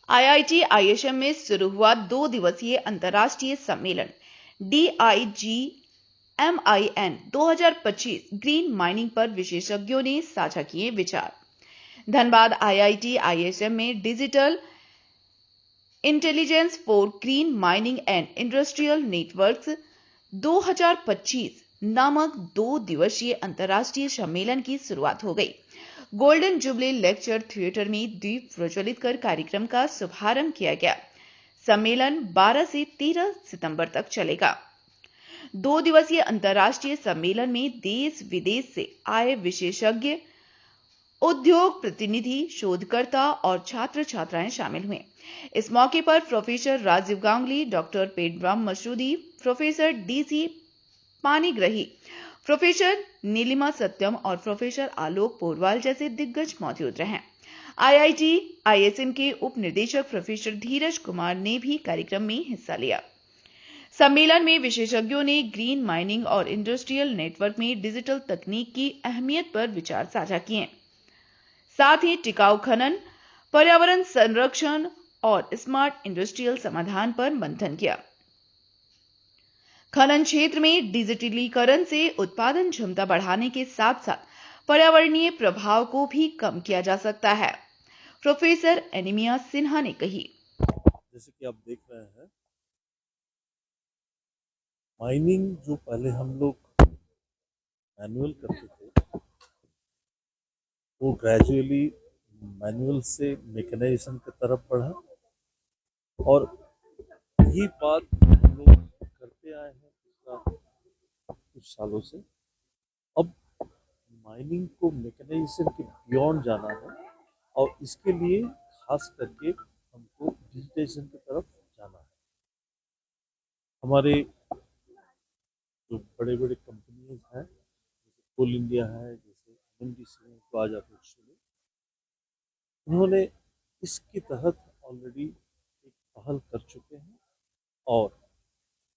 IIT ISM में शुरू हुआ 2 दिवसीय अंतर्राष्ट्रीय सम्मेलन DIGMIN 2025 ग्रीन माइनिंग पर विशेषज्ञों ने साझा किए विचार। धनबाद आईआईटी आईएसएम में digital intelligence for green mining and industrial networks 2025 नामक 2 दिवसीय अंतर्राष्ट्रीय सम्मेलन की शुरुआत हो गई। गोल्डन जुबली लेक्चर थिएटर में दीप प्रज्वलित कर कार्यक्रम का शुभारंभ किया गया। सम्मेलन 12 से 13 सितंबर तक चलेगा। 2 दिवसीय अंतर्राष्ट्रीय सम्मेलन में देश विदेश से आए विशेषज्ञ, उद्योग प्रतिनिधि, शोधकर्ता और छात्र छात्राएं शामिल हुए। इस मौके पर professor Rajiv Ganguly, doctor Pedram Masoudi, professor D C Panigrahi, professor Neelima Satyam और प्रोफेसर आलोक पोरवाल जैसे दिग्गज मौजूद रहे। आईआईटी आईएसएम के उप निदेशक प्रोफेसर धीरज कुमार ने भी कार्यक्रम में हिस्सा लिया। सम्मेलन में विशेषज्ञों ने ग्रीन माइनिंग और इंडस्ट्रियल नेटवर्क में डिजिटल तकनीक की अहमियत पर विचार साझा किए। साथ ही टिकाऊ खनन, पर्यावरण संरक्षण और स्मार्ट इंडस्ट्रियल समाधान पर मंथन किया। खनन क्षेत्र में डिजिटलीकरण से उत्पादन क्षमता बढ़ाने के साथ साथ पर्यावरणीय प्रभाव को भी कम किया जा सकता है, प्रोफेसर एनीमिया सिन्हा ने कही। जैसे कि आप देख रहे हैं, माइनिंग जो पहले हम लोग मैनुअल करते थे, वो ग्रेजुअली मैनुअल से मैकेनाइजेशन की तरफ बढ़ा और ये बात हम लोग करते आए हैं पिछला कुछ सालों से। अब माइनिंग को मैकेनाइजेशन के बियॉन्ड जाना है और इसके लिए खास करके हमको डिजिटाइजेशन की तरफ जाना है। हमारे जो बड़े बड़े कंपनीज हैं, जैसे कोल इंडिया है, जैसे एनएमडीसी है, तो आज आप लोग सुने, उन्होंने इसके तहत ऑलरेडी एक पहल कर चुके हैं और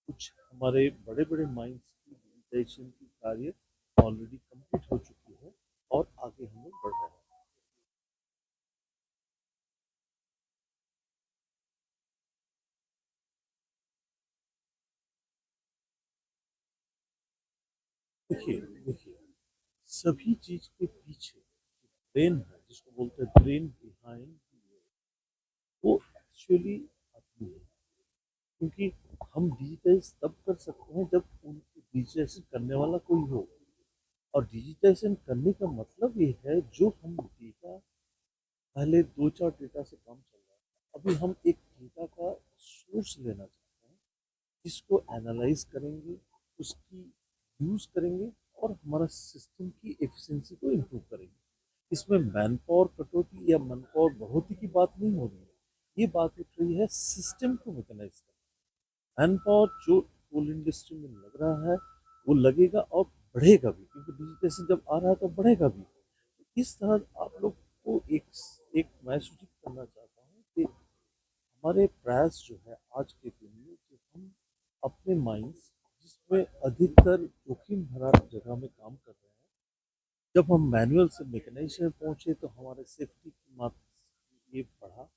कुछ हमारे बड़े बड़े माइंस की डिजिटाइजेशन की कार्य ऑलरेडी कंप्लीट हो चुकी है और आगे हम लोग बढ़ रहे हैं। देखिए सभी चीज के पीछे ब्रेन है, जिसको बोलते हैं ब्रेन बिहाइंड, वो एक्चुअली आदमी है। क्योंकि हम डिजिटाइज तब कर सकते हैं जब उनको डिजिटाइजेशन करने वाला कोई हो, और डिजिटाइजेशन करने का मतलब ये है जो हम डेटा पहले 2-4 डेटा से काम चल रहा है, अभी हम एक डेटा का सोर्स लेना चाहते हैं जिसको एनालाइज करेंगे, उसकी यूज करेंगे और हमारा सिस्टम की एफिशिएंसी को इम्प्रूव करेंगे। इसमें मैन पावर कटौती या मैन पावर बढ़ोतरी की बात नहीं हो रही है, ये बात उठ रही है सिस्टम को मैकेनाइज करना। मैन पावर जो कोल इंडस्ट्री में लग रहा है वो लगेगा और बढ़ेगा भी, क्योंकि डिजिटाइजेशन जब आ रहा है तो बढ़ेगा भी। इस तरह आप लोग को एक मैं सूचित करना चाहता हूँ कि हमारे प्रयास जो है आज के दिन में कि हम अपने माइंड्स, जिसमें अधिकतर जोखिम भरा जगह में काम कर रहे हैं, जब हम मैनुअल से मैकेनाइजेशन पहुंचे तो हमारे सेफ्टी की मात्रा ये बढ़ा।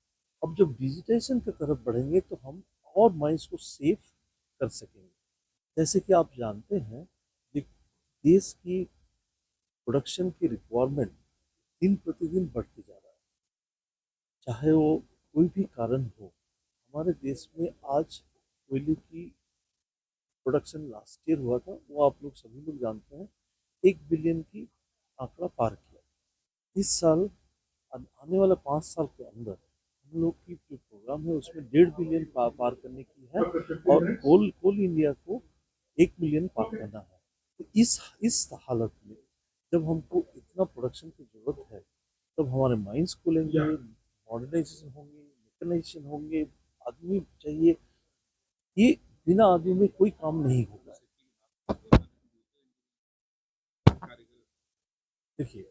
अब जब डिजिटाइजेशन की तरफ बढ़ेंगे तो हम और माइंड्स को सेफ कर सकेंगे। जैसे कि आप जानते हैं कि देश की प्रोडक्शन की रिक्वायरमेंट दिन प्रतिदिन बढ़ती जा रहा है, चाहे वो कोई भी कारण हो। हमारे देश में आज कोयले की प्रोडक्शन लास्ट ईयर हुआ था, वो आप लोग सभी लोग जानते हैं, 1 बिलियन की आंकड़ा पार किया। इस साल आने वाला 5 साल के अंदर हम लोग की जो प्रोग्राम है उसमें 1.5 बिलियन पार करने की है और कोल इंडिया को 1 मिलियन पार करना है। तो इस हालत में जब हमको इतना प्रोडक्शन की जरूरत है, तब हमारे माइंड्स खुलेंगे, मॉडर्नाइजेशन होंगे, मैकेनाइजेशन होंगे, आदमी चाहिए। ये बिना आदमी में कोई काम नहीं होगा। देखिए,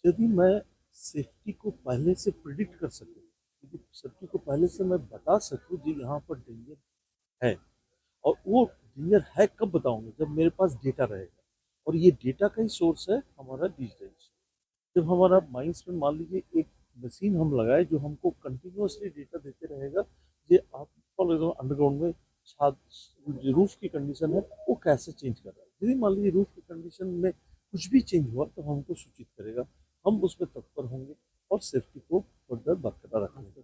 यदि मैं सेफ्टी को पहले से प्रिडिक्ट कर सकूं, यदि सेफ्टी को पहले से मैं बता सकूं जी यहाँ पर डेंजर है, और वो डेंजर है कब बताऊंगा, जब मेरे पास डेटा रहेगा, और ये डेटा का ही सोर्स है हमारा डिजिटाइजेशन। जब हमारा माइंड्स में मान लीजिए एक मशीन हम लगाए जो हमको कंटिन्यूअसली डेटा देते रहेगा कि आप फॉर एग्जाम्पल अंडरग्राउंड में छाद जो रूफ की कंडीशन है वो कैसे चेंज कर रहा है। यदि मान लीजिए रूफ की कंडीशन में कुछ भी चेंज हुआ तो हमको सूचित करेगा, हम उसमें तत्पर होंगे और सेफ्टी को फर्दर बरकरार रखेंगे।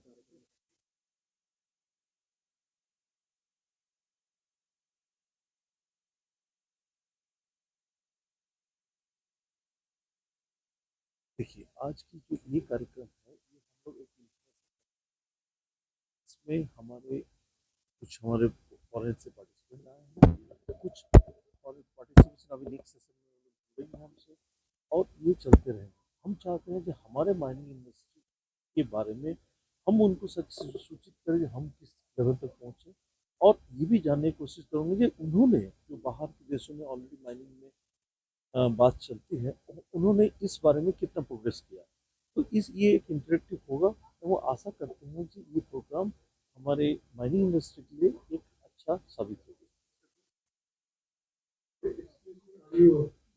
देखिए आज की जो ये कार्यक्रम है ये हम लोग एक इसमें हमारे फॉरेन से पार्टिसिपेंट आए हैं, कुछ फॉरेन पार्टिसिपेशन अभी नेक्स्ट सेशन में जुड़ेंगे हमसे और ये चलते रहेंगे। हम चाहते हैं कि हमारे माइनिंग इंडस्ट्री के बारे में हम उनको सच सूचित करें कि हम किस लेवल तक पहुँचे और ये भी जानने की कोशिश करेंगे कि उन्होंने जो बाहर के देशों में ऑलरेडी माइनिंग में बात चलती है उन्होंने इस बारे में कितना प्रोग्रेस किया। तो ये एक इंटरेक्टिव होगा तो वो आशा करते हैं कि ये प्रोग्राम हमारे माइनिंग इंडस्ट्री के लिए एक अच्छा साबित होगा।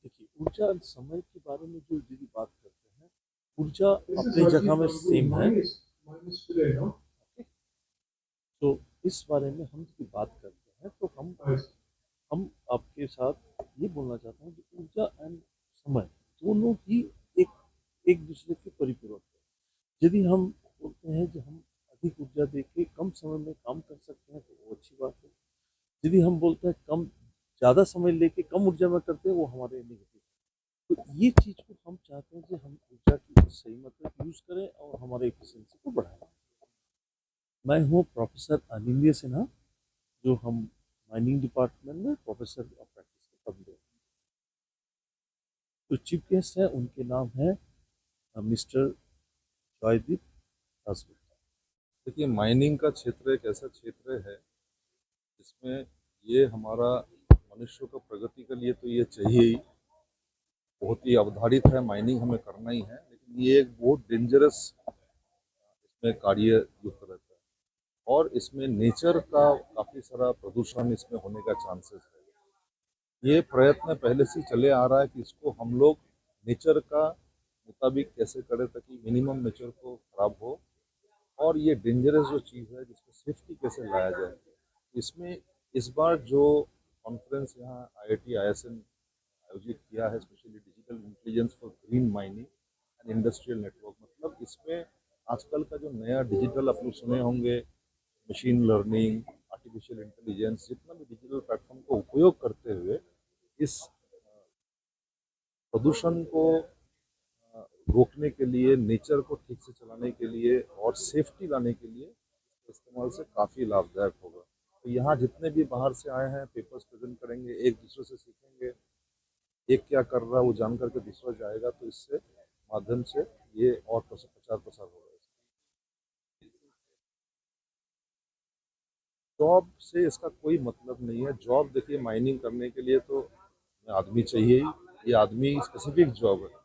देखिए ऊर्जा और समय के बारे में जो दीदी बात करते हैं, ऊर्जा अपनी जगह में सेम है। तो इस बारे में हम यदि बात करते हैं तो हम आपके साथ ये बोलना चाहते हैं कि ऊर्जा एंड समय दोनों ही एक एक दूसरे के परिपूरक है। यदि हम बोलते हैं कि हम अधिक ऊर्जा देके कम समय में काम कर सकते हैं तो वो अच्छी बात है। यदि हम बोलते हैं कम ज़्यादा समय लेके कम ऊर्जा में करते हैं वो हमारे नेगेटिव है। तो ये चीज़ को हम चाहते हैं कि हम ऊर्जा की सही मतलब यूज़ करें और हमारे एफिशिएंसी को बढ़ाएं। मैं हूँ प्रोफेसर अनिंद्य सिन्हा, जो हम माइनिंग डिपार्टमेंट में प्रोफेसर ऑफ प्रैक्टिस के पद पे। तो चीफ गेस्ट हैं, उनके नाम है मिस्टर जॉयदीप दासगुप्ता। देखिए माइनिंग का क्षेत्र एक ऐसा क्षेत्र है जिसमें ये हमारा मनुष्य को प्रगति के लिए तो ये चाहिए ही, बहुत ही अवधारित है, माइनिंग हमें करना ही है, लेकिन ये एक बहुत डेंजरस इसमें कार्य युक्त रहता है और इसमें नेचर का काफ़ी सारा प्रदूषण इसमें होने का चांसेस है। ये प्रयत्न पहले से चले आ रहा है कि इसको हम लोग नेचर का मुताबिक कैसे करें ताकि मिनिमम नेचर को खराब हो और ये डेंजरस जो चीज़ है जिसको सेफ्टी कैसे लाया जाए। इसमें इस बार जो कॉन्फ्रेंस यहाँ IIT ISN आयोजित किया है, specially digital intelligence for green mining and industrial network, मतलब इसमें आजकल का जो नया डिजिटल आप लोग सुने होंगे, मशीन लर्निंग, आर्टिफिशियल इंटेलिजेंस, जितना भी डिजिटल प्लेटफॉर्म को उपयोग करते हुए इस प्रदूषण को रोकने के लिए, नेचर को ठीक से चलाने के लिए और सेफ्टी लाने के लिए इस्तेमाल से काफ़ी लाभदायक होगा। तो यहाँ जितने भी बाहर से आए हैं पेपर्स प्रेजेंट करेंगे, एक दूसरे से सीखेंगे, एक क्या कर रहा है वो जान करके दूसरा जाएगा, तो इससे माध्यम से ये और प्रचार प्रसार होगा। जॉब से इसका कोई मतलब नहीं है। जॉब देखिए माइनिंग करने के लिए तो आदमी चाहिए ही, ये आदमी स्पेसिफिक जॉब है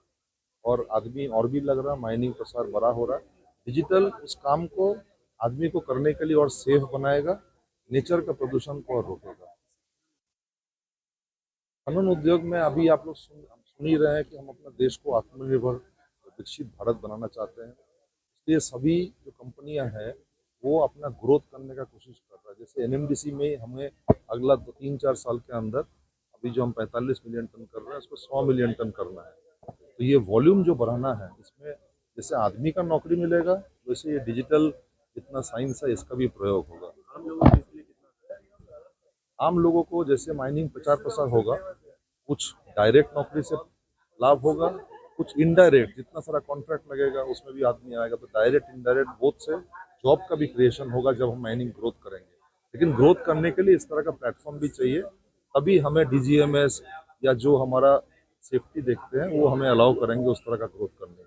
और आदमी और भी लग रहा, माइनिंग प्रसार बड़ा हो रहा। डिजिटल उस काम को आदमी को करने के लिए और सेफ बनाएगा, नेचर का प्रदूषण को और रोकेगा। खनन उद्योग में अभी आप लोग सुन ही रहे हैं कि हम अपना देश को आत्मनिर्भर विकसित भारत बनाना चाहते हैं। इसलिए सभी जो कंपनियां हैं वो अपना ग्रोथ करने का कोशिश कर रहा है। जैसे NMDC में हमें अगला 3-4 साल के अंदर अभी जो हम 45 मिलियन टन कर रहे हैं उसको 100 मिलियन टन करना है। तो ये वॉल्यूम जो बढ़ाना है, इसमें जैसे आदमी का नौकरी मिलेगा वैसे ये डिजिटल जितना साइंस है इसका भी प्रयोग होगा। आम लोगों को जैसे माइनिंग प्रचार प्रसार होगा, कुछ डायरेक्ट नौकरी से लाभ होगा, कुछ इनडायरेक्ट, जितना सारा कॉन्ट्रैक्ट लगेगा उसमें भी आदमी आएगा, तो डायरेक्ट इनडायरेक्ट बोथ से जॉब का भी क्रिएशन होगा जब हम माइनिंग ग्रोथ करेंगे। लेकिन ग्रोथ करने के लिए इस तरह का प्लेटफॉर्म भी चाहिए, तभी हमें DGMS या जो हमारा सेफ्टी देखते हैं वो हमें अलाउ करेंगे उस तरह का ग्रोथ करने।